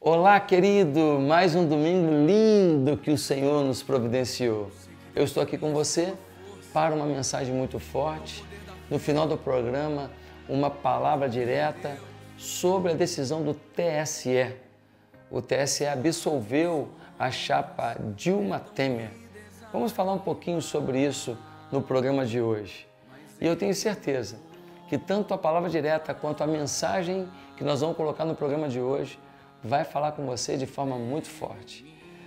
Olá, querido! Mais um domingo lindo que o Senhor nos providenciou. Eu estou aqui com você para uma mensagem muito forte. No final do programa, uma palavra direta sobre a decisão do TSE. O TSE absolveu a chapa Dilma Temer. Vamos falar um pouquinho sobre isso no programa de hoje. E eu tenho certeza que tanto a palavra direta quanto a mensagem que nós vamos colocar no programa de hoje vai falar com você de forma muito forte.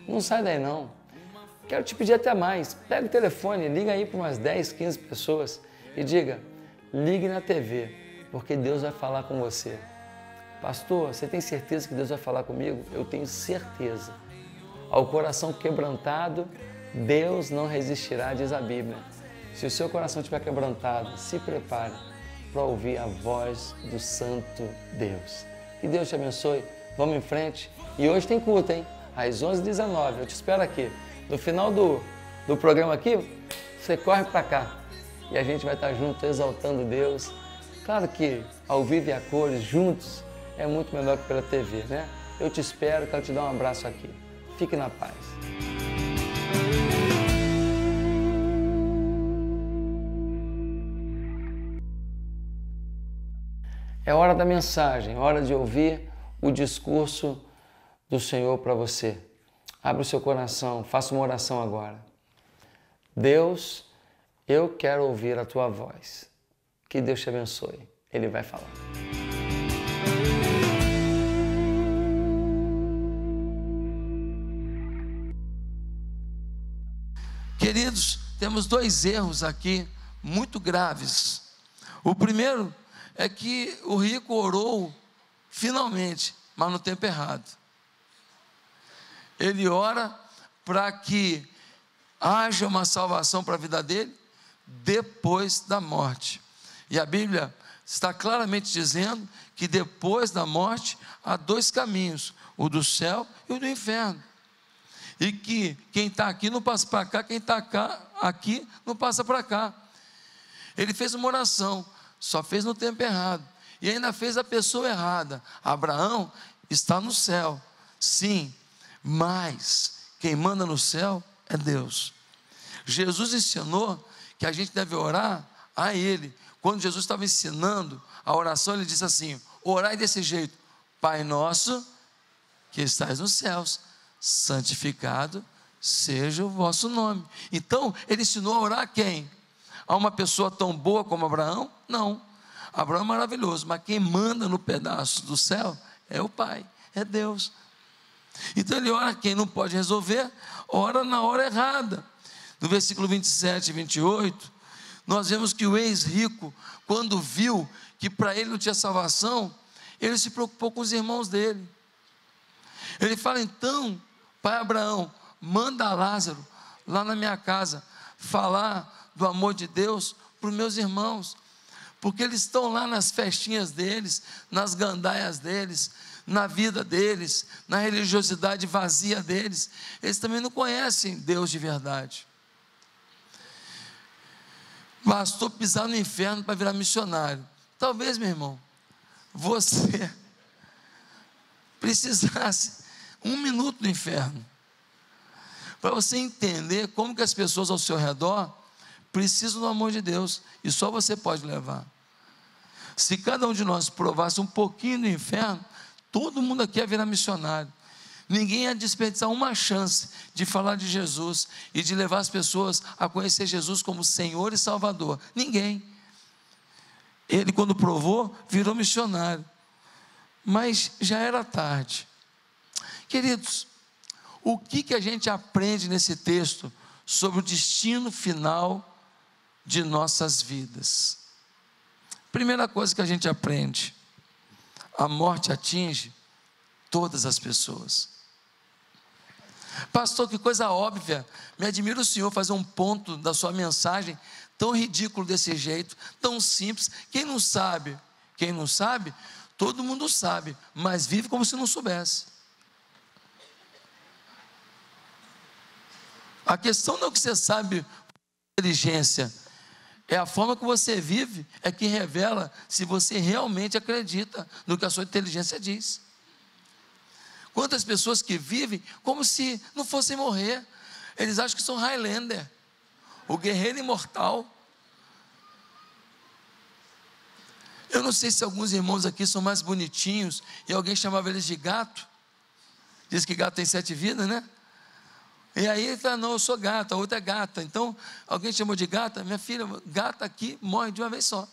Não sai daí não. Quero te pedir até mais. Pega o telefone, liga aí para umas 10, 15 pessoas e diga, ligue na TV, porque Deus vai falar com você. Pastor, você tem certeza que Deus vai falar comigo? Eu tenho certeza. Ao coração quebrantado, Deus não resistirá, diz a Bíblia. Se o seu coração estiver quebrantado, se prepare para ouvir a voz do Santo Deus. Que Deus te abençoe. Vamos em frente. E hoje tem culto, hein? Às 11h19. Eu te espero aqui. No final do programa aqui, você corre para cá. E a gente vai estar junto, exaltando Deus. Claro que ao vivo e a cores, juntos, é muito melhor que pela TV, né? Eu te espero, quero te dar um abraço aqui. Fique na paz. É hora da mensagem, hora de ouvir o discurso do Senhor para você. Abre o seu coração, faça uma oração agora. Deus, eu quero ouvir a tua voz. Que Deus te abençoe. Ele vai falar. Queridos, temos dois erros aqui muito graves. O primeiro é que o rico orou finalmente, mas no tempo errado. Ele ora para que haja uma salvação para a vida dele depois da morte. E a Bíblia está claramente dizendo que depois da morte há dois caminhos, o do céu e o do inferno. E que quem está aqui não passa para cá, quem está aqui não passa para cá. Ele fez uma oração, só fez no tempo errado. E ainda fez a pessoa errada. Abraão está no céu, sim, mas quem manda no céu é Deus. Jesus ensinou que a gente deve orar a Ele. Quando Jesus estava ensinando a oração, Ele disse assim, orai desse jeito, Pai nosso que estás nos céus, santificado seja o vosso nome. Então, Ele ensinou a orar a quem? A uma pessoa tão boa como Abraão? Não. Abraão é maravilhoso, mas quem manda no pedaço do céu é o Pai, é Deus. Então ele ora quem não pode resolver, ora na hora errada. No versículo 27 e 28, nós vemos que o ex-rico, quando viu que para ele não tinha salvação, ele se preocupou com os irmãos dele. Ele fala, então, pai Abraão, manda Lázaro lá na minha casa falar do amor de Deus para os meus irmãos, porque eles estão lá nas festinhas deles, nas gandaias deles, na vida deles, na religiosidade vazia deles, eles também não conhecem Deus de verdade. Bastou pisar no inferno para virar missionário. Talvez, meu irmão, você precisasse 1 minuto no inferno, para você entender como que as pessoas ao seu redor precisam do amor de Deus, e só você pode levar. Se cada um de nós provasse um pouquinho do inferno, todo mundo aqui ia virar missionário. Ninguém ia desperdiçar uma chance de falar de Jesus e de levar as pessoas a conhecer Jesus como Senhor e Salvador. Ninguém. Ele, quando provou, virou missionário. Mas já era tarde. Queridos, o que a gente aprende nesse texto sobre o destino final de nossas vidas? Primeira coisa que a gente aprende, a morte atinge todas as pessoas. Pastor, que coisa óbvia, me admira o senhor fazer um ponto da sua mensagem tão ridículo desse jeito, tão simples. Quem não sabe, todo mundo sabe, mas vive como se não soubesse. A questão não é o que você sabe por inteligência, é a forma que você vive, é que revela se você realmente acredita no que a sua inteligência diz. Quantas pessoas que vivem como se não fossem morrer. Eles acham que são Highlander, o guerreiro imortal. Eu não sei se alguns irmãos aqui são mais bonitinhos e alguém chamava eles de gato. Diz que gato tem 7 vidas, né? E aí ele fala, não, eu sou gato, a outra é gata. Então, alguém chamou de gata, minha filha, gata aqui morre de uma vez só.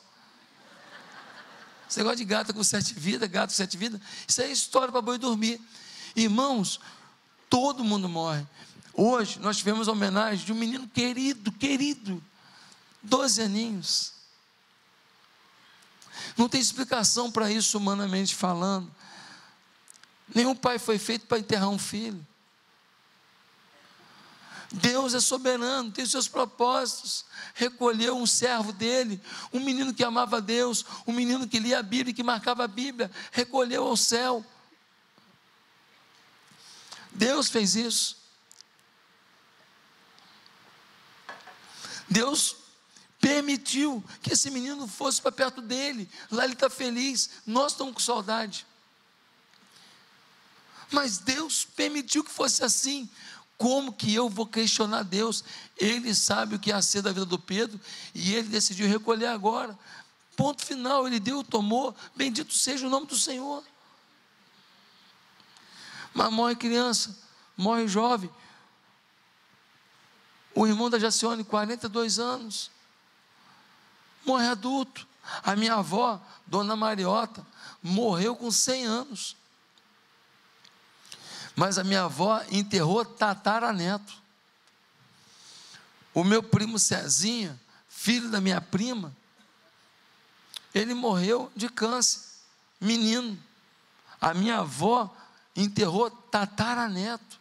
Esse negócio de gata com 7 vidas, gato com 7 vidas, isso aí é história para boi dormir. Irmãos, todo mundo morre. Hoje nós tivemos a homenagem de um menino querido, 12 aninhos. Não tem explicação para isso humanamente falando. Nenhum pai foi feito para enterrar um filho. Deus é soberano, tem os seus propósitos. Recolheu um servo dele, um menino que amava a Deus, um menino que lia a Bíblia, que marcava a Bíblia, recolheu ao céu. Deus fez isso. Deus permitiu que esse menino fosse para perto dele. Lá ele está feliz, nós estamos com saudade. Mas Deus permitiu que fosse assim. Como que eu vou questionar Deus? Ele sabe o que ia ser da vida do Pedro e ele decidiu recolher agora. Ponto final, ele deu, tomou. Bendito seja o nome do Senhor. Mas morre criança, morre jovem. O irmão da Jacione, 42 anos, morre adulto. A minha avó, Dona Mariota, morreu com 100 anos. Mas a minha avó enterrou tataraneto. O meu primo Cezinha, filho da minha prima, ele morreu de câncer, menino. A minha avó enterrou tataraneto.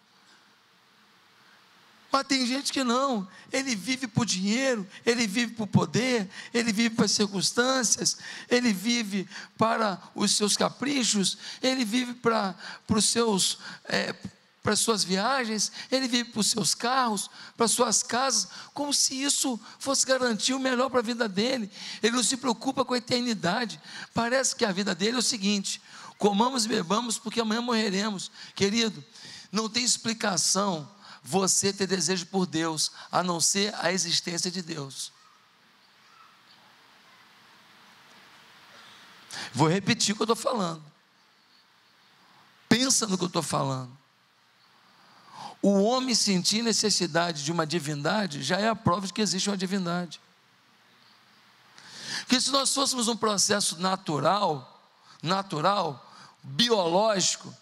Mas tem gente que não, ele vive por dinheiro, ele vive por poder, ele vive para as circunstâncias, ele vive para os seus caprichos, ele vive para as suas viagens, ele vive para os seus carros, para as suas casas, como se isso fosse garantir o melhor para a vida dele. Ele não se preocupa com a eternidade. Parece que a vida dele é o seguinte: comamos e bebamos porque amanhã morreremos. Querido, não tem explicação você ter desejo por Deus, a não ser a existência de Deus. Vou repetir o que eu estou falando. Pensa no que eu estou falando. O homem sentir necessidade de uma divindade, já é a prova de que existe uma divindade. Porque se nós fôssemos um processo natural, biológico,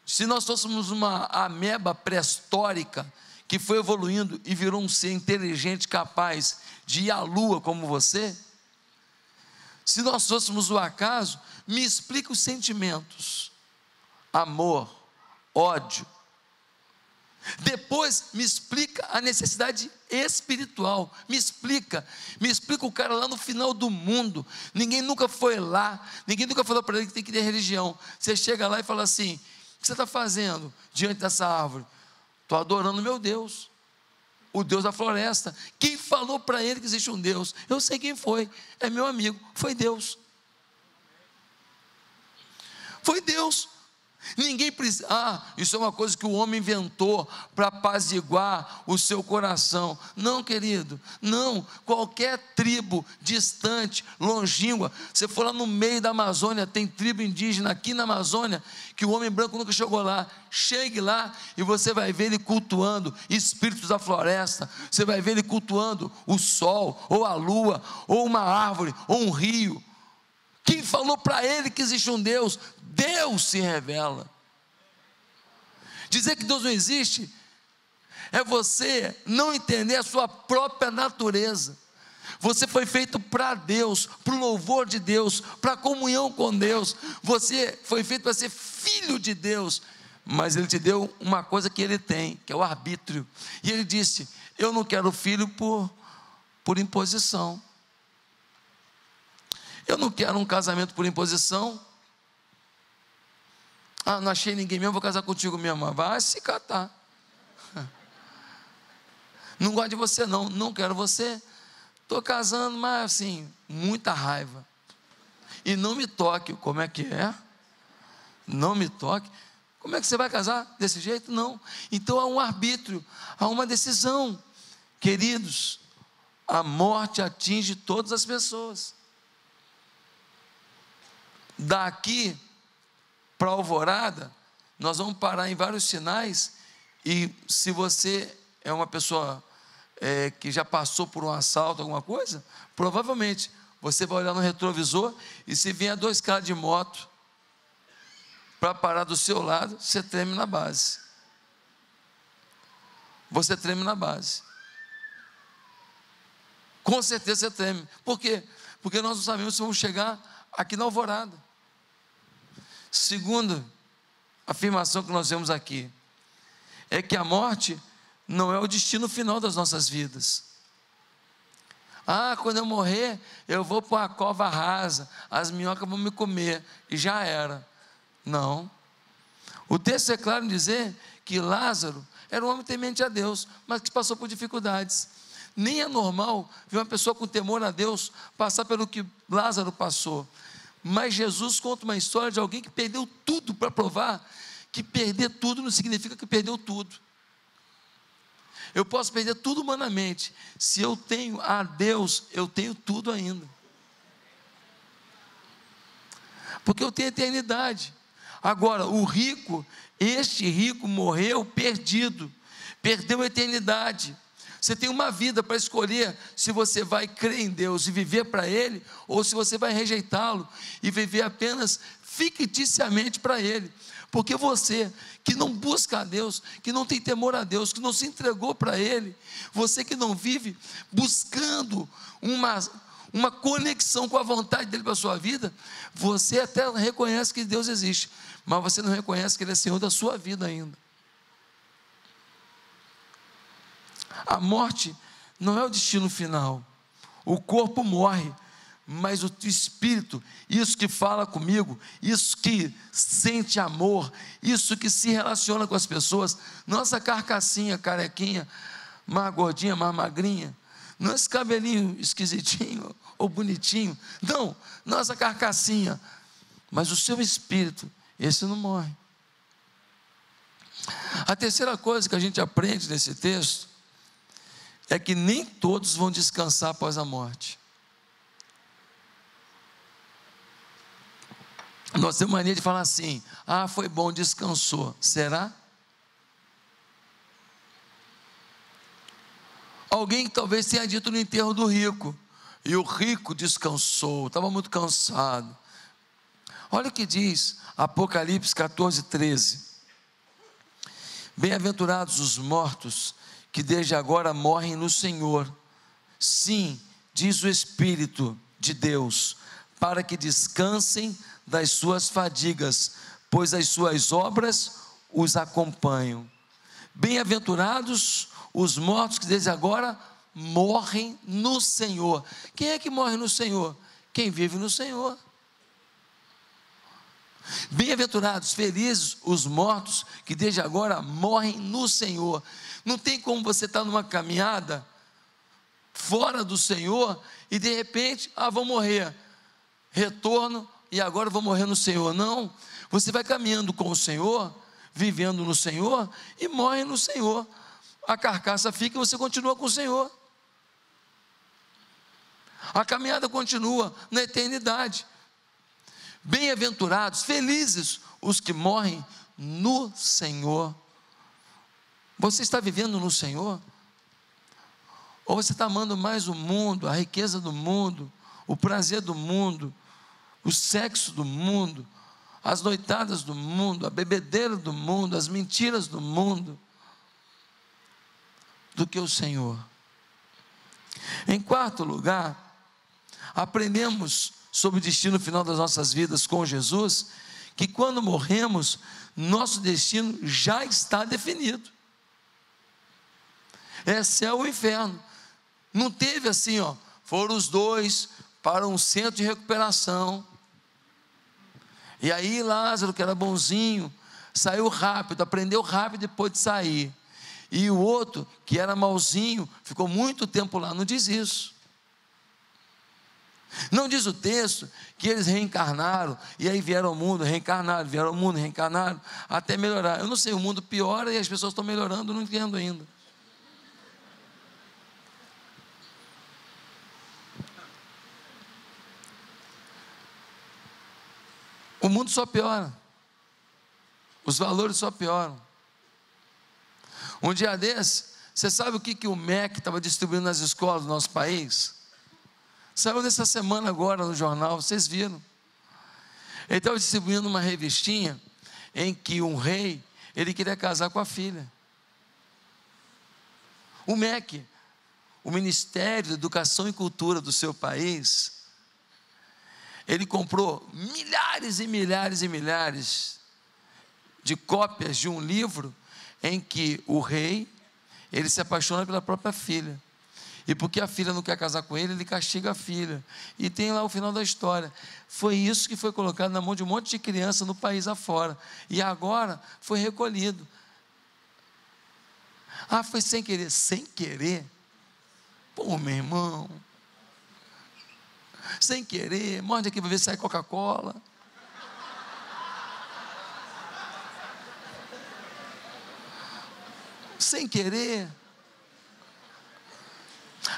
se nós fôssemos uma ameba pré-histórica, que foi evoluindo e virou um ser inteligente, capaz de ir à lua como você, se nós fôssemos o acaso, me explica os sentimentos, amor, ódio, depois me explica a necessidade espiritual, me explica o cara lá no final do mundo, ninguém nunca foi lá, ninguém nunca falou para ele que tem que ter religião. Você chega lá e fala assim: o que você está fazendo diante dessa árvore? Estou adorando meu Deus, o Deus da floresta. Quem falou para ele que existe um Deus? Eu sei quem foi, é meu amigo, foi Deus. Foi Deus. Ninguém precisa, isso é uma coisa que o homem inventou para apaziguar o seu coração. Não, querido, não. Qualquer tribo distante, longínqua, você for lá no meio da Amazônia, tem tribo indígena aqui na Amazônia, que o homem branco nunca chegou lá. Chegue lá e você vai ver ele cultuando espíritos da floresta, você vai ver ele cultuando o sol, ou a lua, ou uma árvore, ou um rio. Quem falou para ele que existe um Deus? Deus se revela. Dizer que Deus não existe é você não entender a sua própria natureza. Você foi feito para Deus, para o louvor de Deus, para a comunhão com Deus. Você foi feito para ser filho de Deus, mas Ele te deu uma coisa que Ele tem, que é o arbítrio. E Ele disse: eu não quero filho por imposição. Eu não quero um casamento por imposição. Não achei ninguém mesmo, vou casar contigo mesmo. Vai se catar. Não gosto de você não, não quero você. Estou casando, mas assim, muita raiva. E não me toque, como é que é? Não me toque. Como é que você vai casar desse jeito? Não. Então há um arbítrio, há uma decisão. Queridos, a morte atinge todas as pessoas. Daqui para a Alvorada, nós vamos parar em vários sinais, e se você é uma pessoa que já passou por um assalto, alguma coisa, provavelmente você vai olhar no retrovisor, e se vier 2 caras de moto para parar do seu lado, você treme na base. Você treme na base. Com certeza você treme. Por quê? Porque nós não sabemos se vamos chegar aqui na Alvorada. Segunda afirmação que nós vemos aqui é que a morte não é o destino final das nossas vidas. Quando eu morrer, eu vou para uma cova rasa, as minhocas vão me comer, e já era. Não. O texto é claro em dizer que Lázaro era um homem temente a Deus, mas que passou por dificuldades. Nem é normal ver uma pessoa com temor a Deus passar pelo que Lázaro passou. Mas Jesus conta uma história de alguém que perdeu tudo, para provar que perder tudo não significa que perdeu tudo. Eu posso perder tudo humanamente, se eu tenho a Deus, eu tenho tudo ainda, porque eu tenho eternidade. Agora, o rico, este rico morreu perdido, perdeu a eternidade. Você tem uma vida para escolher se você vai crer em Deus e viver para Ele, ou se você vai rejeitá-lo e viver apenas ficticiamente para Ele. Porque você que não busca a Deus, que não tem temor a Deus, que não se entregou para Ele, você que não vive buscando uma conexão com a vontade dEle para a sua vida, você até reconhece que Deus existe, mas você não reconhece que Ele é Senhor da sua vida ainda. A morte não é o destino final. O corpo morre, mas o espírito, isso que fala comigo, isso que sente amor, isso que se relaciona com as pessoas, nossa carcassinha, carequinha, mais gordinha, mais magrinha, não esse cabelinho esquisitinho ou bonitinho, não, nossa carcassinha, mas o seu espírito, esse não morre. A terceira coisa que a gente aprende nesse texto é que nem todos vão descansar após a morte. Nós temos mania de falar assim: foi bom, descansou. Será? Alguém que talvez tenha dito no enterro do rico, e o rico descansou, estava muito cansado. Olha o que diz Apocalipse 14:13. Bem-aventurados os mortos, que desde agora morrem no Senhor. Sim, diz o Espírito de Deus, para que descansem das suas fadigas, pois as suas obras os acompanham. Bem-aventurados os mortos que desde agora morrem no Senhor. Quem é que morre no Senhor? Quem vive no Senhor. Bem-aventurados, felizes os mortos que desde agora morrem no Senhor. Não tem como você estar numa caminhada fora do Senhor e de repente, vou morrer, retorno e agora vou morrer no Senhor. Não, você vai caminhando com o Senhor, vivendo no Senhor e morre no Senhor. A carcaça fica e você continua com o Senhor. A caminhada continua na eternidade. Bem-aventurados, felizes os que morrem no Senhor. Você está vivendo no Senhor? Ou você está amando mais o mundo, a riqueza do mundo, o prazer do mundo, o sexo do mundo, as noitadas do mundo, a bebedeira do mundo, as mentiras do mundo, do que o Senhor? Em quarto lugar, aprendemos sobre o destino final das nossas vidas com Jesus, que quando morremos, nosso destino já está definido. É céu ou inferno. Não teve assim, foram os dois para um centro de recuperação. E aí Lázaro, que era bonzinho, saiu rápido, aprendeu rápido depois de sair. E o outro, que era malzinho, ficou muito tempo lá. Não diz isso. Não diz o texto que eles reencarnaram, e aí vieram ao mundo, reencarnaram, vieram ao mundo, reencarnaram, até melhorar. Eu não sei, o mundo piora e as pessoas estão melhorando, não entendo ainda. O mundo só piora, os valores só pioram. Um dia desse, você sabe o que o MEC estava distribuindo nas escolas do nosso país? Saiu dessa semana agora no jornal, vocês viram. Ele estava distribuindo uma revistinha em que um rei, ele queria casar com a filha. O MEC, o Ministério da Educação e Cultura do seu país, ele comprou milhares e milhares e milhares de cópias de um livro em que o rei, ele se apaixona pela própria filha. E porque a filha não quer casar com ele, ele castiga a filha. E tem lá o final da história. Foi isso que foi colocado na mão de um monte de criança no país afora. E agora foi recolhido. Ah, foi sem querer. Sem querer? Pô, meu irmão. Sem querer. Morde aqui para ver se sai Coca-Cola. Sem querer.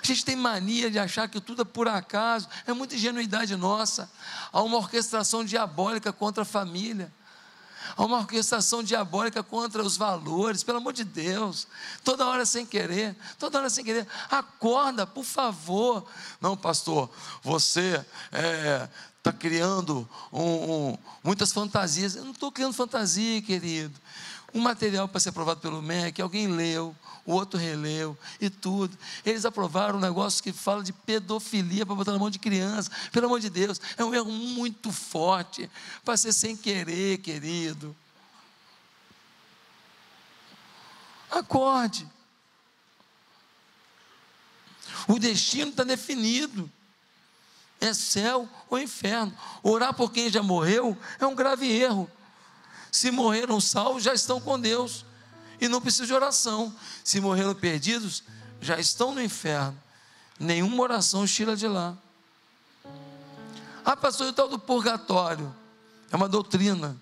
A gente tem mania de achar que tudo é por acaso, é muita ingenuidade nossa. Há uma orquestração diabólica contra a família, há uma orquestração diabólica contra os valores, pelo amor de Deus, toda hora sem querer, toda hora sem querer. Acorda, por favor. Não, pastor, você está criando muitas fantasias. Eu não estou criando fantasia, querido. Um material para ser aprovado pelo MEC, alguém leu, o outro releu e tudo. Eles aprovaram um negócio que fala de pedofilia para botar na mão de criança. Pelo amor de Deus, é um erro muito forte para ser sem querer, querido. Acorde. O destino está definido. É céu ou inferno. Orar por quem já morreu é um grave erro. Se morreram salvos, já estão com Deus e não precisam de oração. Se morreram perdidos, já estão no inferno. Nenhuma oração os tira de lá. Ah, pastor, e o tal do purgatório? É uma doutrina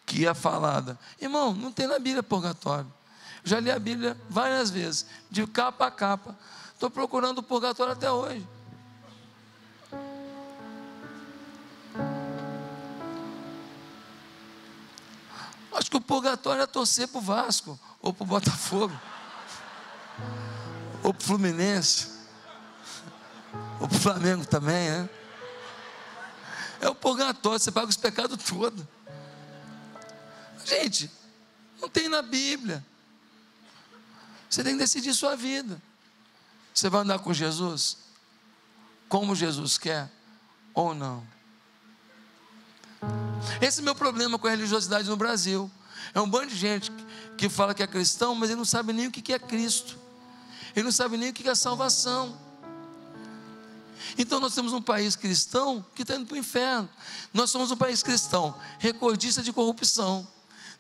que é falada. Irmão, não tem na Bíblia purgatório. Eu já li a Bíblia várias vezes, de capa a capa. Estou procurando o purgatório até hoje. Acho que o purgatório é torcer para o Vasco, ou para o Botafogo, ou para o Fluminense, ou para o Flamengo também, né? É o purgatório, você paga os pecados todos. Gente, não tem na Bíblia. Você tem que decidir sua vida. Você vai andar com Jesus como Jesus quer ou não? Esse é o meu problema com a religiosidade no Brasil. É um bando de gente que fala que é cristão, mas ele não sabe nem o que é Cristo. Ele não sabe nem o que é salvação. Então nós temos um país cristão que está indo para o inferno. Nós somos um país cristão recordista de corrupção.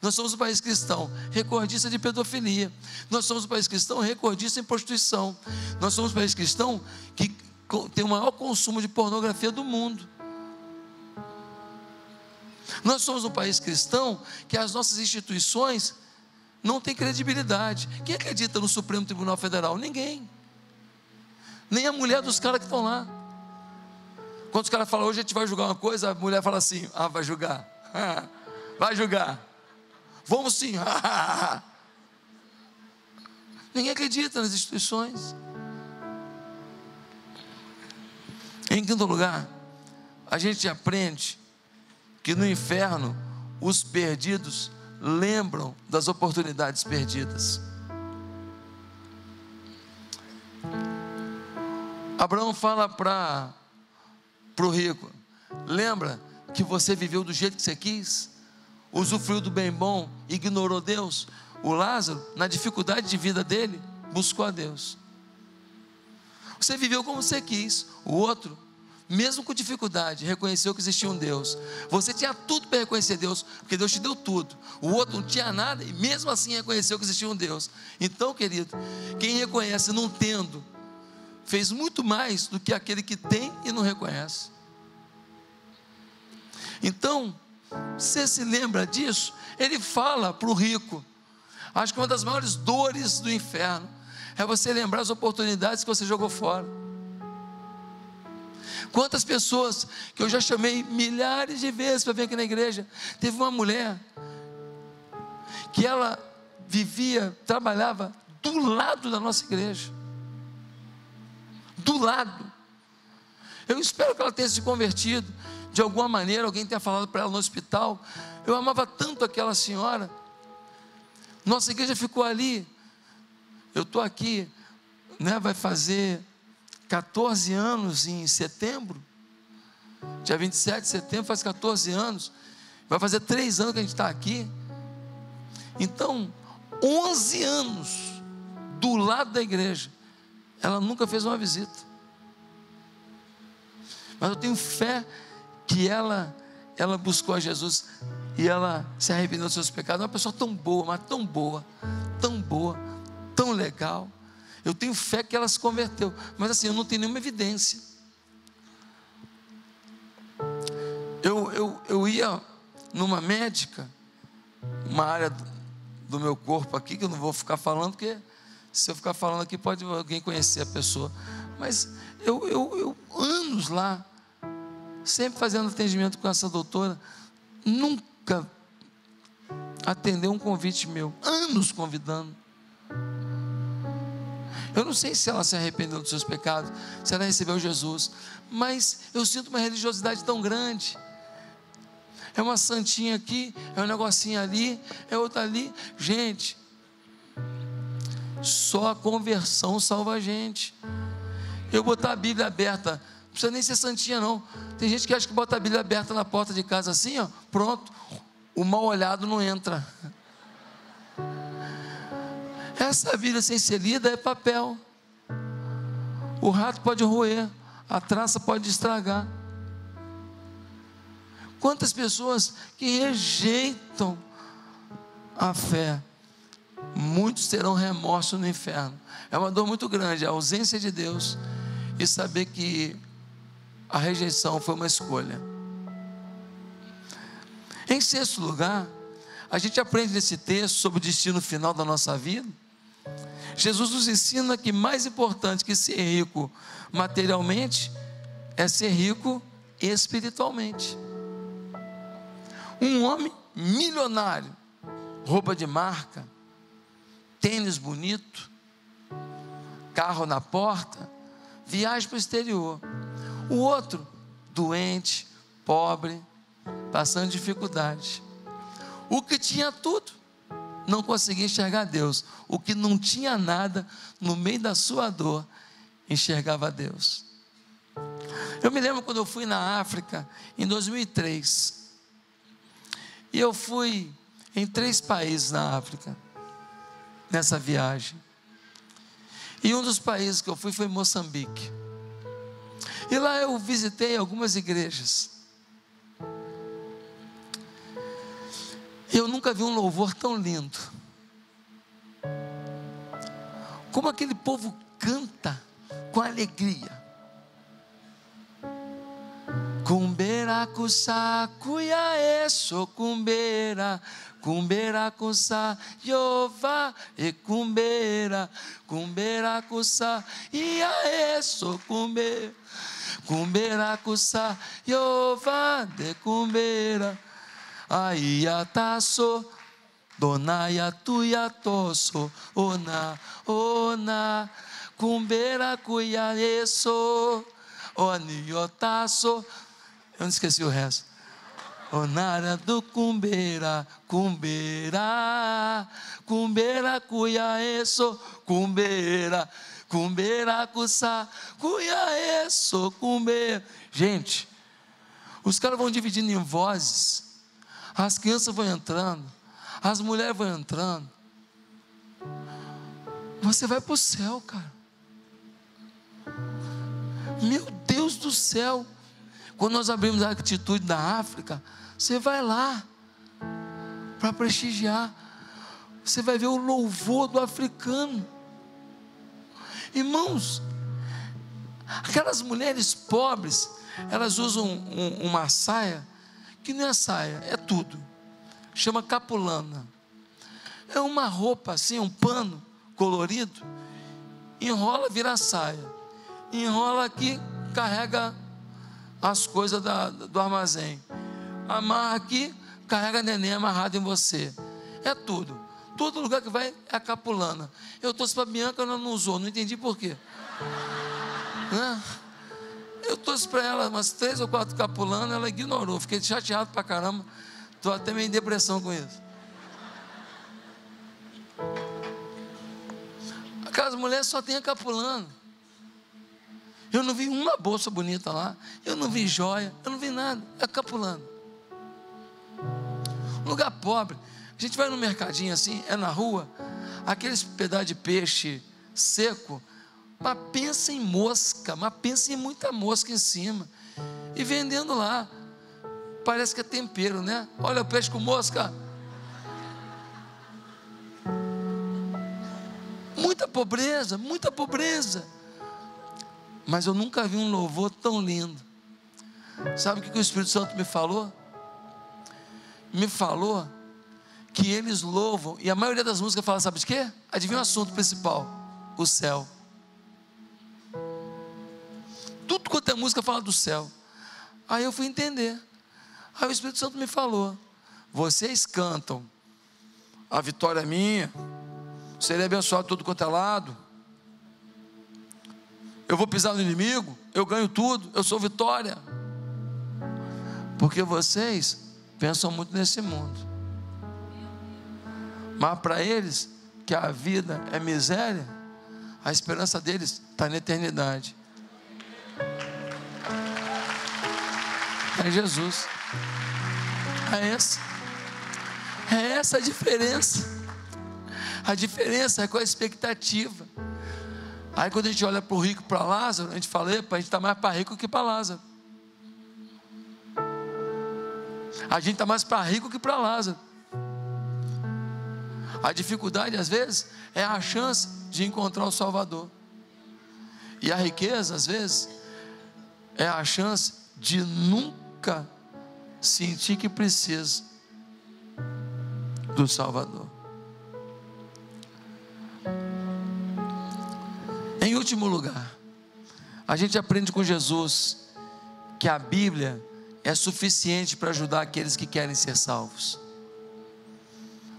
Nós somos um país cristão recordista de pedofilia. Nós somos um país cristão recordista em prostituição. Nós somos um país cristão que tem o maior consumo de pornografia do mundo. Nós somos um país cristão que as nossas instituições não têm credibilidade. Quem acredita no Supremo Tribunal Federal? Ninguém. Nem a mulher dos caras que estão lá. Quando os caras falam, hoje a gente vai julgar uma coisa, a mulher fala assim, vai julgar. Vai julgar. Vamos sim. Ninguém acredita nas instituições. Em quinto lugar, a gente aprende que no inferno os perdidos lembram das oportunidades perdidas. Abraão fala para o rico: lembra que você viveu do jeito que você quis, usufruiu do bem bom, ignorou Deus? O Lázaro, na dificuldade de vida dele, buscou a Deus. Você viveu como você quis. O outro, mesmo com dificuldade, reconheceu que existia um Deus. Você tinha tudo para reconhecer Deus, porque Deus te deu tudo. O outro não tinha nada e mesmo assim reconheceu que existia um Deus. Então, querido, quem reconhece não tendo, fez muito mais do que aquele que tem e não reconhece. Então, você se lembra disso? Ele fala para o rico. Acho que uma das maiores dores do inferno é você lembrar as oportunidades que você jogou fora. Quantas pessoas que eu já chamei milhares de vezes para vir aqui na igreja. Teve uma mulher que ela trabalhava do lado da nossa igreja. Do lado. Eu espero que ela tenha se convertido. De alguma maneira, alguém tenha falado para ela no hospital. Eu amava tanto aquela senhora. Nossa igreja ficou ali. Eu estou aqui, né, vai fazer 14 anos em setembro. Dia 27 de setembro faz 14 anos. Vai fazer 3 anos que a gente está aqui. Então, 11 anos do lado da igreja. Ela nunca fez uma visita. Mas eu tenho fé que ela buscou a Jesus e ela se arrependeu dos seus pecados. Uma pessoa tão boa, mas tão boa, tão legal. Eu tenho fé que ela se converteu, mas assim, eu não tenho nenhuma evidência. Eu ia numa médica, uma área do meu corpo aqui, que eu não vou ficar falando, porque se eu ficar falando aqui, pode alguém conhecer a pessoa. Mas eu anos lá, sempre fazendo atendimento com essa doutora, nunca atendeu um convite meu, anos convidando. Eu não sei se ela se arrependeu dos seus pecados, se ela recebeu Jesus, mas eu sinto uma religiosidade tão grande. É uma santinha aqui, é um negocinho ali, é outra ali. Gente, só a conversão salva a gente. Eu botar a Bíblia aberta, não precisa nem ser santinha não. Tem gente que acha que bota a Bíblia aberta na porta de casa assim, ó, pronto, o mal olhado não entra. Essa Bíblia sem ser lida é papel. O rato pode roer, a traça pode estragar. Quantas pessoas que rejeitam a fé, muitos terão remorso no inferno. É uma dor muito grande, a ausência de Deus e saber que a rejeição foi uma escolha. Em sexto lugar, a gente aprende nesse texto sobre o destino final da nossa vida. Jesus nos ensina que mais importante que ser rico materialmente é ser rico espiritualmente. Um homem milionário, roupa de marca, tênis bonito, carro na porta, viagem para o exterior. O outro, doente, pobre, passando dificuldade. O que tinha tudo, não conseguia enxergar Deus. O que não tinha nada, no meio da sua dor, enxergava Deus. Eu me lembro quando eu fui na África, em 2003. E eu fui em 3 países na África, nessa viagem. E um dos países que eu fui foi Moçambique. E lá eu visitei algumas igrejas. E eu nunca vi um louvor tão lindo. Como aquele povo canta com alegria. Kumbera kusa kuya eso kumbera, kumbera kusa Yova e kumbera, kumbera kusa ia eso kumbera, kumbera kusa Yova de kumbera, aia taso donaya tuya toso ona ona kumbera kuya eso oniotaso. Eu não esqueci o resto. Onara do cumbeira, cumbeira, cumbeira cuia eso, cumbeira, cumbeira cuça, cuia eso, cumbeira. Gente, os caras vão dividindo em vozes, as crianças vão entrando, as mulheres vão entrando. Você vai para o céu, cara. Meu Deus do céu. Quando nós abrimos a atitude da África, você vai lá para prestigiar. Você vai ver o louvor do africano. Irmãos, Aquelas mulheres pobres, elas usam uma saia, que não é saia, é tudo, chama capulana. É uma roupa assim, um pano colorido, enrola, vira saia, enrola aqui, carrega as coisas do armazém, amarra aqui, carrega neném amarrado em você. É tudo. Todo lugar que vai é a capulana. Eu trouxe para a Bianca, ela não usou, não entendi por quê. Eu trouxe para ela umas 3 ou 4 capulanas, ela ignorou. Fiquei chateado para caramba. Estou até meio em depressão com isso. Aquelas mulheres só tem a capulana. Eu não vi uma bolsa bonita lá, eu não vi joia, eu não vi nada, é capulana. Um lugar pobre. A gente vai no mercadinho assim, é na rua, aqueles pedaços de peixe seco, mas pensa em mosca, mas pensa em muita mosca em cima, e vendendo lá, parece que é tempero, né? Olha o peixe com mosca. Muita pobreza, muita pobreza. Mas eu nunca vi um louvor tão lindo. Sabe o que o Espírito Santo me falou? Me falou que eles louvam, e a maioria das músicas fala, sabe de quê? Adivinha o assunto principal? O céu. Tudo quanto é música fala do céu. Aí eu fui entender. Aí o Espírito Santo me falou: vocês cantam, a vitória é minha, serei abençoado de todo quanto é lado, eu vou pisar no inimigo, eu ganho tudo, eu sou vitória. Porque vocês pensam muito nesse mundo, mas para eles, que a vida é miséria, a esperança deles está na eternidade. É Jesus. É essa a diferença. A diferença é com a expectativa. Aí quando a gente olha para o rico e para Lázaro, a gente fala, epa, a gente está mais para rico que para Lázaro. A gente está mais para rico que para Lázaro. A dificuldade às vezes é a chance de encontrar o Salvador. E a riqueza às vezes é a chance de nunca sentir que precisa do Salvador. Em último lugar, a gente aprende com Jesus que a Bíblia é suficiente para ajudar aqueles que querem ser salvos.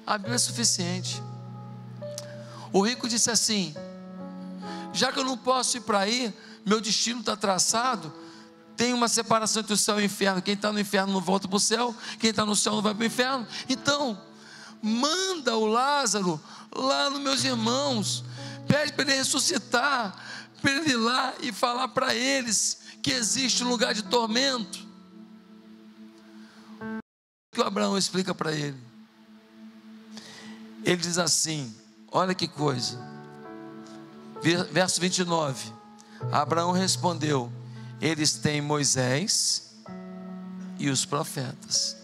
A Bíblia é suficiente. O rico disse assim: já que eu não posso ir para aí, meu destino está traçado, tem uma separação entre o céu e o inferno, quem está no inferno não volta para o céu, quem está no céu não vai para o inferno, então manda o Lázaro lá nos meus irmãos, pede para ele ressuscitar, para ele ir lá e falar para eles que existe um lugar de tormento. O que o Abraão explica para ele? Ele diz assim, olha que coisa, verso 29, Abraão respondeu: eles têm Moisés e os profetas.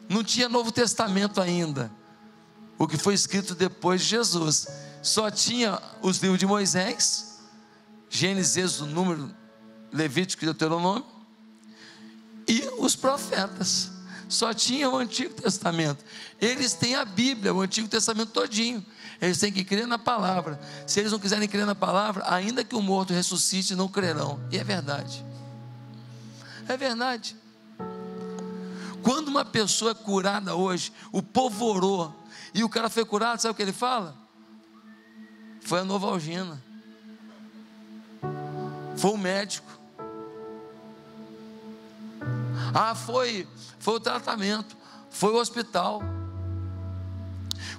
Não tinha Novo Testamento ainda, o que foi escrito depois de Jesus. Só tinha os livros de Moisés, Gênesis, Êxodo, Número, Levítico e Deuteronômio, e os profetas. Só tinha o Antigo Testamento. Eles têm a Bíblia, o Antigo Testamento todinho. Eles têm que crer na palavra. Se eles não quiserem crer na palavra, ainda que o morto ressuscite, não crerão. E é verdade. É verdade. Quando uma pessoa é curada hoje, o povo orou e o cara foi curado, sabe o que ele fala? Foi a Novalgina, foi o médico, foi o tratamento, foi o hospital.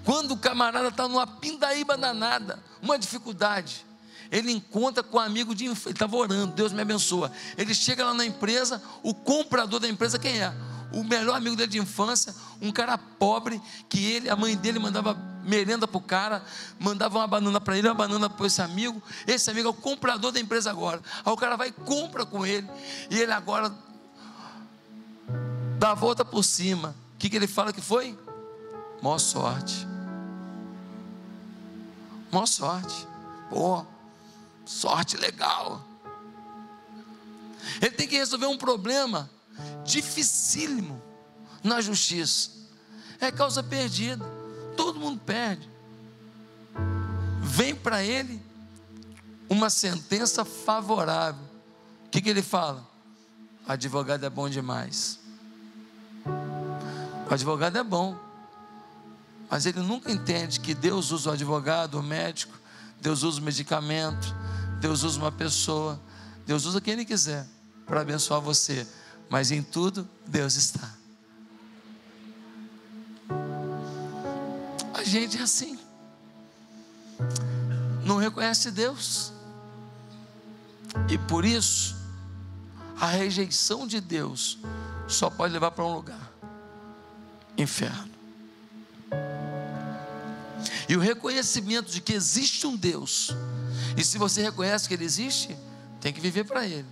Quando o camarada está numa pindaíba danada, uma dificuldade, ele encontra com um amigo de infância, ele estava orando, Deus me abençoa, ele chega lá na empresa, o comprador da empresa quem é? O melhor amigo dele de infância, um cara pobre, que a mãe dele mandava merenda para o cara, mandava uma banana para ele, uma banana para esse amigo é o comprador da empresa agora. Aí o cara vai e compra com ele, e ele agora dá a volta por cima. O que ele fala que foi? Maior sorte. Maior sorte. Pô, sorte legal. Ele tem que resolver um problema dificílimo na justiça. É causa perdida, todo mundo perde. Vem para ele uma sentença favorável. O que ele fala? O advogado é bom demais. O advogado é bom, mas ele nunca entende que Deus usa o advogado, o médico, Deus usa o medicamento, Deus usa uma pessoa, Deus usa quem Ele quiser para abençoar você, mas em tudo Deus está. A gente é assim, não reconhece Deus, e por isso a rejeição de Deus só pode levar para um lugar: inferno. E o reconhecimento de que existe um Deus, e se você reconhece que Ele existe, tem que viver para Ele,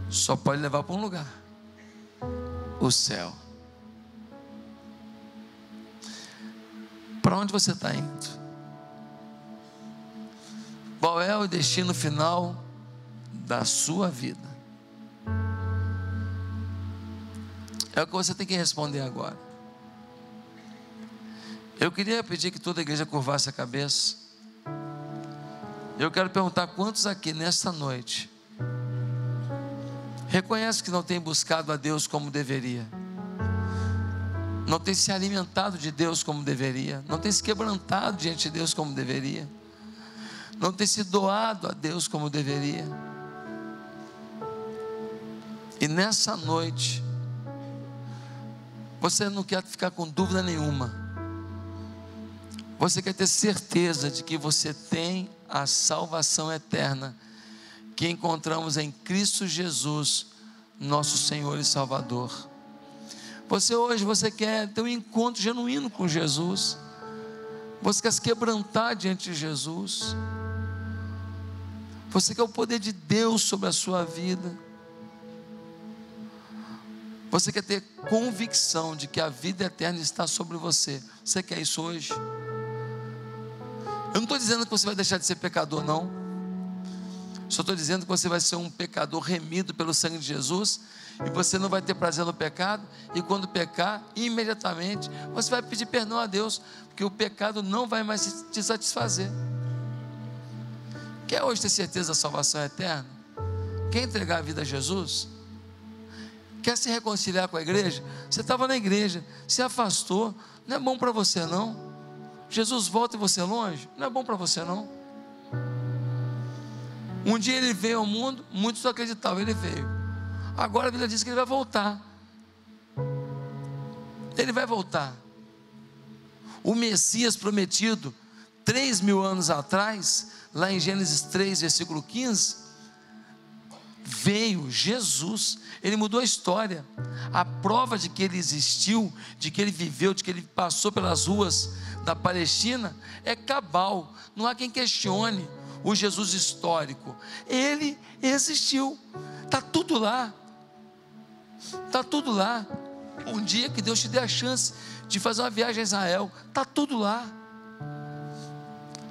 só pode levar para um lugar: o céu. Para onde você está indo? Qual é o destino final da sua vida? É o que você tem que responder agora. Eu queria pedir que toda a igreja curvasse a cabeça. Eu quero perguntar: quantos aqui nesta noite reconhece que não tem buscado a Deus como deveria, não tem se alimentado de Deus como deveria, não tem se quebrantado diante de Deus como deveria, não tem se doado a Deus como deveria? E nessa noite você não quer ficar com dúvida nenhuma, você quer ter certeza de que você tem a salvação eterna que encontramos em Cristo Jesus, nosso Senhor e Salvador. Você quer ter um encontro genuíno com Jesus, você quer se quebrantar diante de Jesus, você quer o poder de Deus sobre a sua vida, você quer ter convicção de que a vida eterna está sobre você. Você quer isso hoje? Eu não estou dizendo que você vai deixar de ser pecador, não. Só estou dizendo que você vai ser um pecador remido pelo sangue de Jesus, e você não vai ter prazer no pecado, e quando pecar, imediatamente você vai pedir perdão a Deus, porque o pecado não vai mais te satisfazer. Quer hoje ter certeza da salvação eterna? Quer entregar a vida a Jesus? Quer se reconciliar com a igreja? Você estava na igreja, se afastou, não é bom para você não. Jesus volta e você é longe, não é bom para você não. Um dia Ele veio ao mundo, muitos não acreditavam, Ele veio. Agora a Bíblia diz que Ele vai voltar. Ele vai voltar. O Messias prometido 3.000 anos atrás, lá em Gênesis 3, versículo 15, veio Jesus. Ele mudou a história. A prova de que Ele existiu, de que Ele viveu, de que Ele passou pelas ruas da Palestina é cabal, não há quem questione o Jesus histórico. Ele existiu, está tudo lá, está tudo lá. Um dia que Deus te dê a chance de fazer uma viagem a Israel, está tudo lá.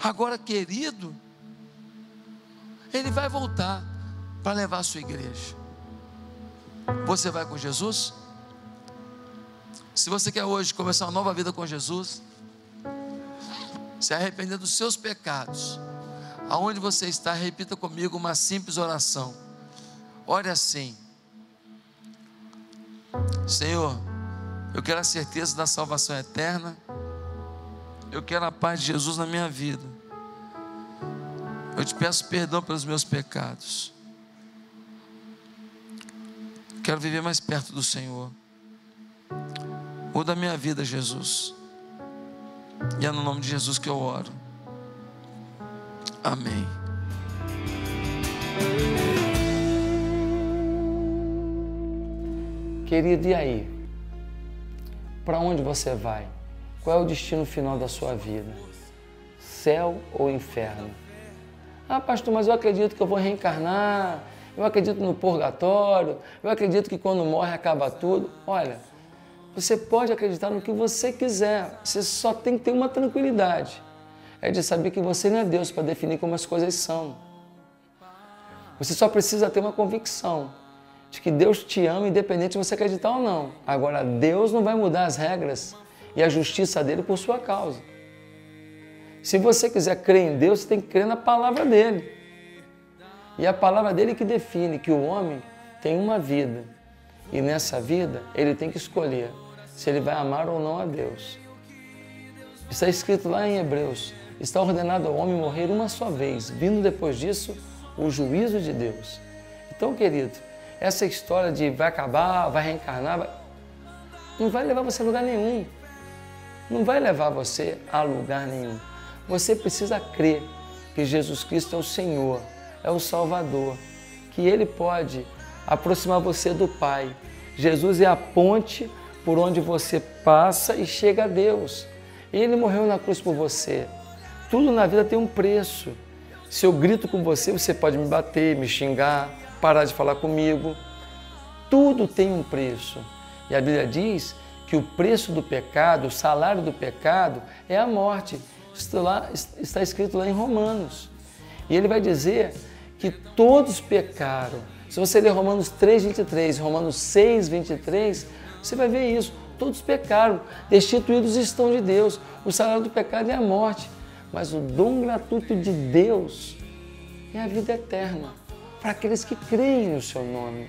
Agora, querido, Ele vai voltar para levar a sua igreja. Você vai com Jesus? Se você quer hoje começar uma nova vida com Jesus, se arrepender dos seus pecados, aonde você está, repita comigo uma simples oração. Ore assim: Senhor, eu quero a certeza da salvação eterna, eu quero a paz de Jesus na minha vida, eu te peço perdão pelos meus pecados, quero viver mais perto do Senhor. Muda a minha vida, Jesus, e é no nome de Jesus que eu oro. Amém. Querido, e aí? Para onde você vai? Qual é o destino final da sua vida? Céu ou inferno? Ah, pastor, mas eu acredito que eu vou reencarnar, eu acredito no purgatório, eu acredito que quando morre acaba tudo. Olha, você pode acreditar no que você quiser, você só tem que ter uma tranquilidade, é de saber que você não é Deus para definir como as coisas são. Você só precisa ter uma convicção de que Deus te ama, independente de você acreditar ou não. Agora, Deus não vai mudar as regras e a justiça dele por sua causa. Se você quiser crer em Deus, você tem que crer na palavra dele. E a palavra dele que define que o homem tem uma vida. E nessa vida, ele tem que escolher se ele vai amar ou não a Deus. Está escrito lá em Hebreus, está ordenado ao homem morrer uma só vez, vindo depois disso o juízo de Deus. Então, querido, essa história de vai acabar, vai reencarnar, não vai levar você a lugar nenhum. Não vai levar você a lugar nenhum. Você precisa crer que Jesus Cristo é o Senhor, é o Salvador, que Ele pode aproximar você do Pai. Jesus é a ponte por onde você passa e chega a Deus. Ele morreu na cruz por você. Tudo na vida tem um preço. Se eu grito com você, você pode me bater, me xingar, parar de falar comigo. Tudo tem um preço. E a Bíblia diz que o preço do pecado, o salário do pecado é a morte. Está escrito lá em Romanos. E ele vai dizer que todos pecaram. Se você ler Romanos 3:23, Romanos 6:23, você vai ver isso. Todos pecaram, destituídos estão de Deus. O salário do pecado é a morte. Mas o dom gratuito de Deus é a vida eterna para aqueles que creem no seu nome.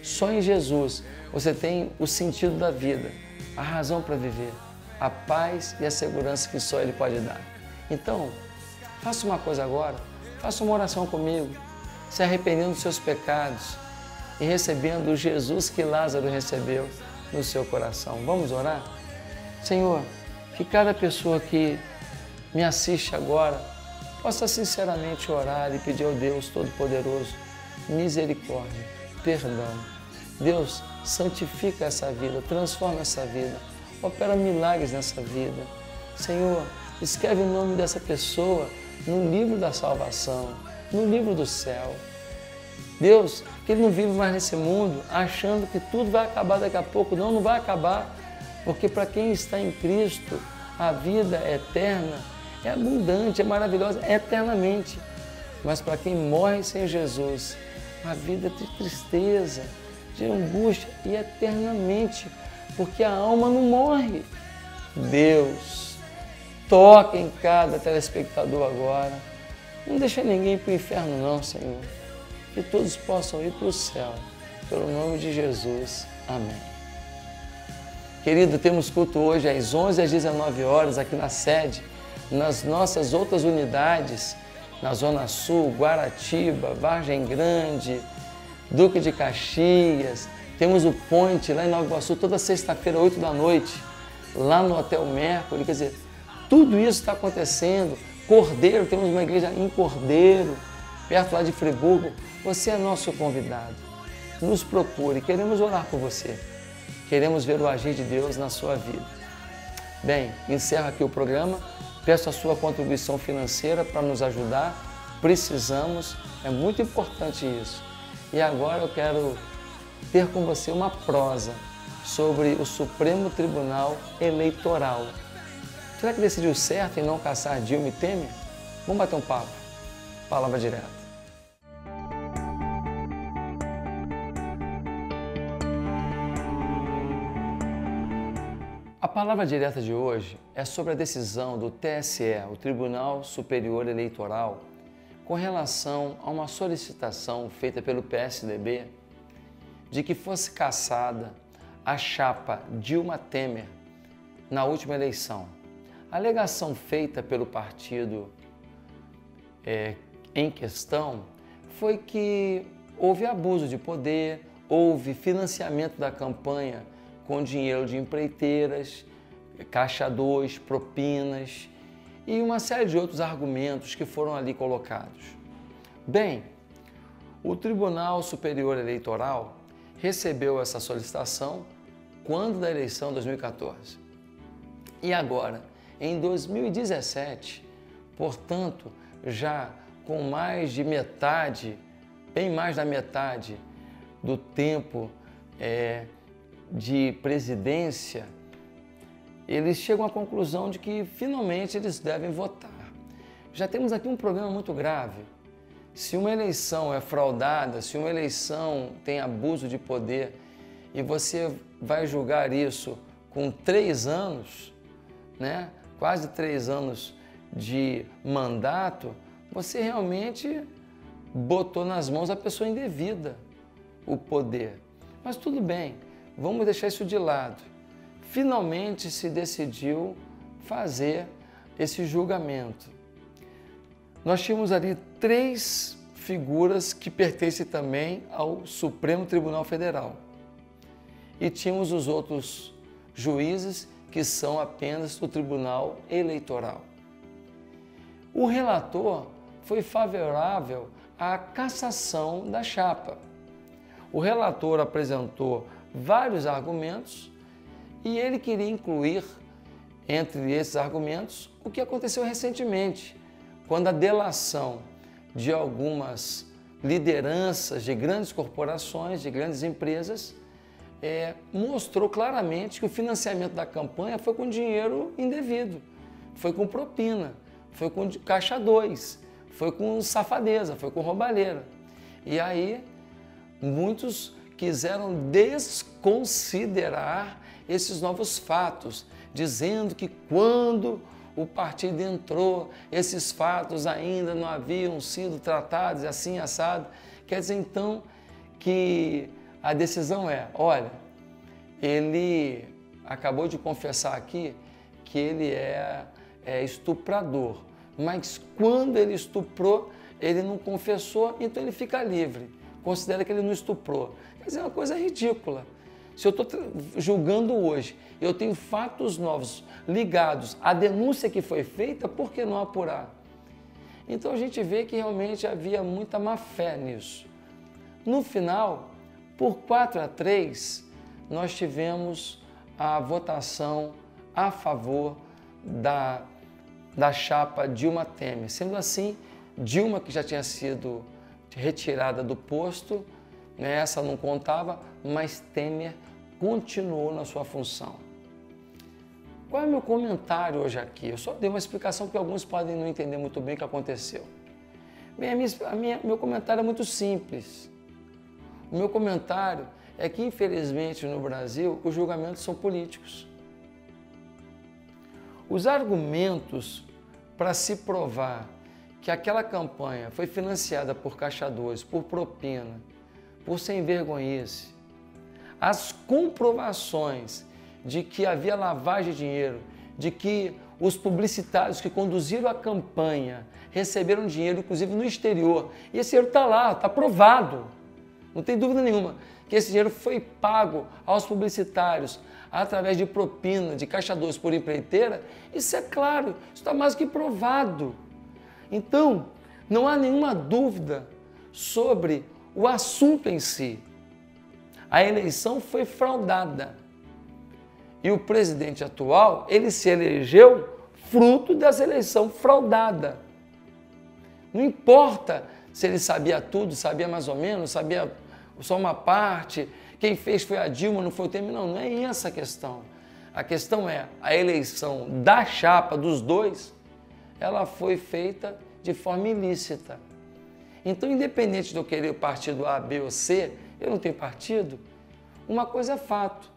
Só em Jesus você tem o sentido da vida, a razão para viver, a paz e a segurança que só Ele pode dar. Então, faça uma coisa agora, faça uma oração comigo, se arrependendo dos seus pecados e recebendo o Jesus que Lázaro recebeu no seu coração. Vamos orar? Senhor, que cada pessoa que me assiste agora possa sinceramente orar e pedir ao Deus Todo-Poderoso misericórdia, perdão. Deus, santifica essa vida, transforma essa vida, opera milagres nessa vida. Senhor, escreve o nome dessa pessoa no livro da salvação, no livro do céu. Deus, que ele não vive mais nesse mundo achando que tudo vai acabar daqui a pouco. Não, não vai acabar, porque para quem está em Cristo, a vida é eterna, é abundante, é maravilhosa, é eternamente. Mas para quem morre sem Jesus, a vida é de tristeza, de angústia e eternamente, porque a alma não morre. Deus, toca em cada telespectador agora. Não deixa ninguém ir para o inferno não, Senhor. Que todos possam ir para o céu, pelo nome de Jesus. Amém. Querido, temos culto hoje às 11 às 19 horas aqui na sede, nas nossas outras unidades, na Zona Sul, Guaratiba, Vargem Grande, Duque de Caxias. Temos o Point lá em Nova Iguaçu, toda sexta-feira, 8 da noite, lá no Hotel Mercury. Quer dizer, tudo isso está acontecendo. Cordeiro, temos uma igreja em Cordeiro, perto lá de Friburgo. Você é nosso convidado. Nos procure, queremos orar por você. Queremos ver o agir de Deus na sua vida. Bem, encerro aqui o programa. Peço a sua contribuição financeira para nos ajudar. Precisamos, é muito importante isso. E agora eu quero ter com você uma prosa sobre o Supremo Tribunal Eleitoral. Será que decidiu certo em não caçar Dilma e Temer? Vamos bater um papo. Palavra direta. A palavra direta de hoje é sobre a decisão do TSE, o Tribunal Superior Eleitoral, com relação a uma solicitação feita pelo PSDB de que fosse cassada a chapa Dilma Temer na última eleição. A alegação feita pelo partido em questão foi que houve abuso de poder, houve financiamento da campanha com dinheiro de empreiteiras, Caixa 2, propinas e uma série de outros argumentos que foram ali colocados. Bem, o Tribunal Superior Eleitoral recebeu essa solicitação quando da eleição de 2014. E agora, em 2017, portanto, já com mais de metade, bem mais da metade do tempo de presidência, eles chegam à conclusão de que finalmente eles devem votar. Já temos aqui um problema muito grave. Se uma eleição é fraudada, se uma eleição tem abuso de poder e você vai julgar isso com 3 anos, né? Quase 3 anos de mandato, você realmente botou nas mãos da pessoa indevida o poder. Mas tudo bem, vamos deixar isso de lado. Finalmente se decidiu fazer esse julgamento. Nós tínhamos ali 3 figuras que pertencem também ao Supremo Tribunal Federal. E tínhamos os outros juízes que são apenas do Tribunal Eleitoral. O relator foi favorável à cassação da chapa. O relator apresentou vários argumentos e ele queria incluir entre esses argumentos o que aconteceu recentemente, quando a delação de algumas lideranças de grandes corporações, de grandes empresas, mostrou claramente que o financiamento da campanha foi com dinheiro indevido, foi com propina, foi com caixa 2, foi com safadeza, foi com roubalheira. E aí muitos quiseram desconsiderar esses novos fatos, dizendo que quando o partido entrou, esses fatos ainda não haviam sido tratados, assim, assado. Quer dizer, então, que a decisão é, olha, ele acabou de confessar aqui que ele é estuprador, mas quando ele estuprou, ele não confessou, então ele fica livre, considera que ele não estuprou. Quer dizer, é uma coisa ridícula. Se eu estou julgando hoje, eu tenho fatos novos ligados à denúncia que foi feita, por que não apurar? Então a gente vê que realmente havia muita má fé nisso. No final, por 4-3, nós tivemos a votação a favor da chapa Dilma Temer. Sendo assim, Dilma, que já tinha sido retirada do posto, essa não contava, mas Temer continuou na sua função. Qual é o meu comentário hoje aqui? Eu só dei uma explicação porque alguns podem não entender muito bem o que aconteceu. Bem, meu comentário é muito simples. O meu comentário é que, infelizmente, no Brasil, os julgamentos são políticos. Os argumentos para se provar que aquela campanha foi financiada por caixa 2, por propina, por sem vergonhice, as comprovações de que havia lavagem de dinheiro, de que os publicitários que conduziram a campanha receberam dinheiro, inclusive no exterior, e esse dinheiro está lá, está provado, não tem dúvida nenhuma, que esse dinheiro foi pago aos publicitários através de propina, de caixa 2 por empreiteira, isso é claro, isso está mais que provado. Então, não há nenhuma dúvida sobre o assunto em si. A eleição foi fraudada. E o presidente atual, ele se elegeu fruto dessa eleição fraudada. Não importa se ele sabia tudo, sabia mais ou menos, sabia só uma parte, quem fez foi a Dilma, não foi o Temer, não é essa a questão. A questão é, a eleição da chapa dos dois, ela foi feita de forma ilícita. Então, independente de eu querer o partido A, B ou C, eu não tenho partido, uma coisa é fato.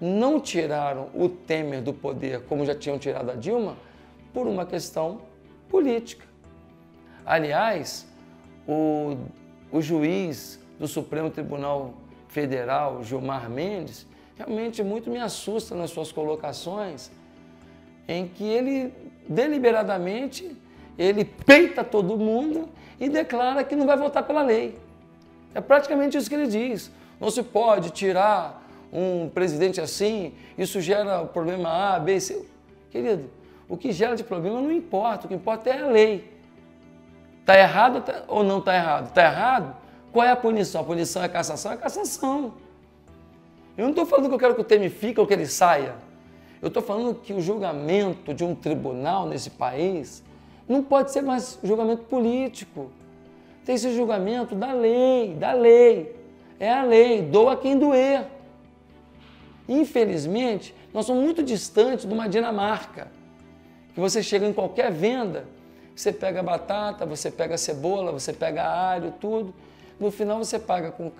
Não tiraram o Temer do poder, como já tinham tirado a Dilma, por uma questão política. Aliás, o juiz do Supremo Tribunal Federal, Gilmar Mendes, realmente muito me assusta nas suas colocações, em que ele deliberadamente ele peita todo mundo e declara que não vai votar pela lei. É praticamente isso que ele diz. Não se pode tirar um presidente assim, isso gera problema A, B, C. Querido, o que gera de problema não importa, o que importa é a lei. Está errado ou não está errado? Está errado? Qual é a punição? A punição é cassação? É cassação. Eu não estou falando que eu quero que o Temer fique ou que ele saia. Eu estou falando que o julgamento de um tribunal nesse país não pode ser mais julgamento político. Tem esse julgamento da lei, da lei. É a lei, doa quem doer. Infelizmente, nós somos muito distantes de uma Dinamarca, que você chega em qualquer venda, Você pega a batata, você pega a cebola, você pega alho, tudo. No final você paga com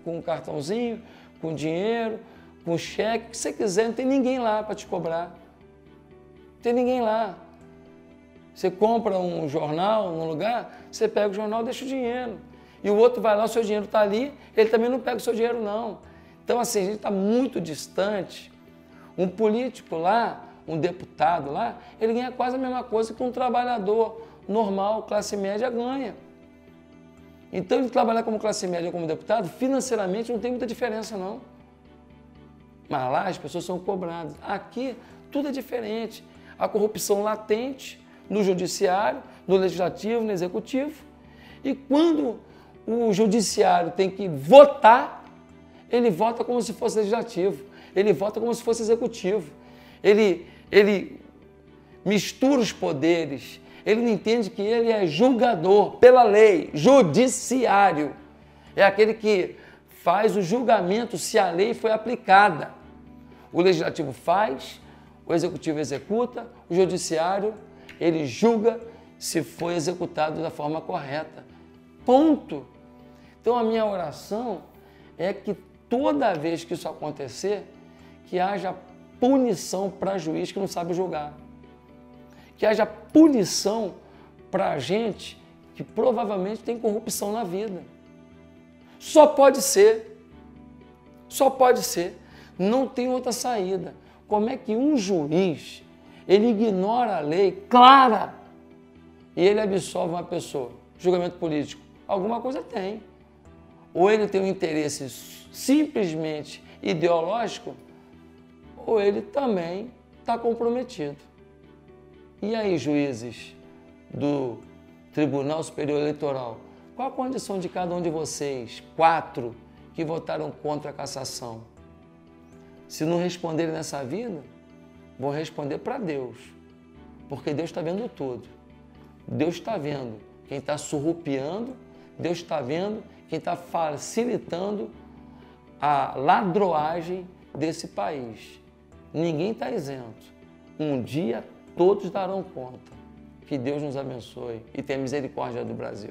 um cartãozinho, com dinheiro, com cheque, o que você quiser, não tem ninguém lá para te cobrar. Não tem ninguém lá. Você compra um jornal num lugar, você pega o jornal e deixa o dinheiro. E o outro vai lá, o seu dinheiro está ali, ele também não pega o seu dinheiro, não. Então, assim, a gente está muito distante. Um político lá, um deputado lá, ele ganha quase a mesma coisa que um trabalhador normal, classe média, ganha. Então, ele trabalhar como classe média ou como deputado, financeiramente não tem muita diferença, não. Mas lá as pessoas são cobradas. Aqui, tudo é diferente. A corrupção latente no judiciário, no legislativo, no executivo. E quando o judiciário tem que votar, ele vota como se fosse legislativo. Ele vota como se fosse executivo. Ele mistura os poderes. Ele não entende que ele é julgador pela lei, judiciário. É aquele que faz o julgamento se a lei foi aplicada. O legislativo faz, o executivo executa, o judiciário, ele julga se foi executado da forma correta. Ponto. Então a minha oração é que toda vez que isso acontecer, que haja punição para juiz que não sabe julgar. Que haja punição para gente que provavelmente tem corrupção na vida. Só pode ser. Só pode ser. Não tem outra saída. Como é que um juiz, ele ignora a lei clara e ele absolve uma pessoa? Julgamento político. Alguma coisa tem. Ou ele tem um interesse simplesmente ideológico, ou ele também está comprometido. E aí, juízes do Tribunal Superior Eleitoral, qual a condição de cada um de vocês, 4, que votaram contra a cassação? Se não responderem nessa vida, vão responder para Deus, porque Deus está vendo tudo. Deus está vendo quem está surrupiando, Deus está vendo quem está facilitando a ladroagem desse país. Ninguém está isento. Um dia todos darão conta. Que Deus nos abençoe e tenha misericórdia do Brasil.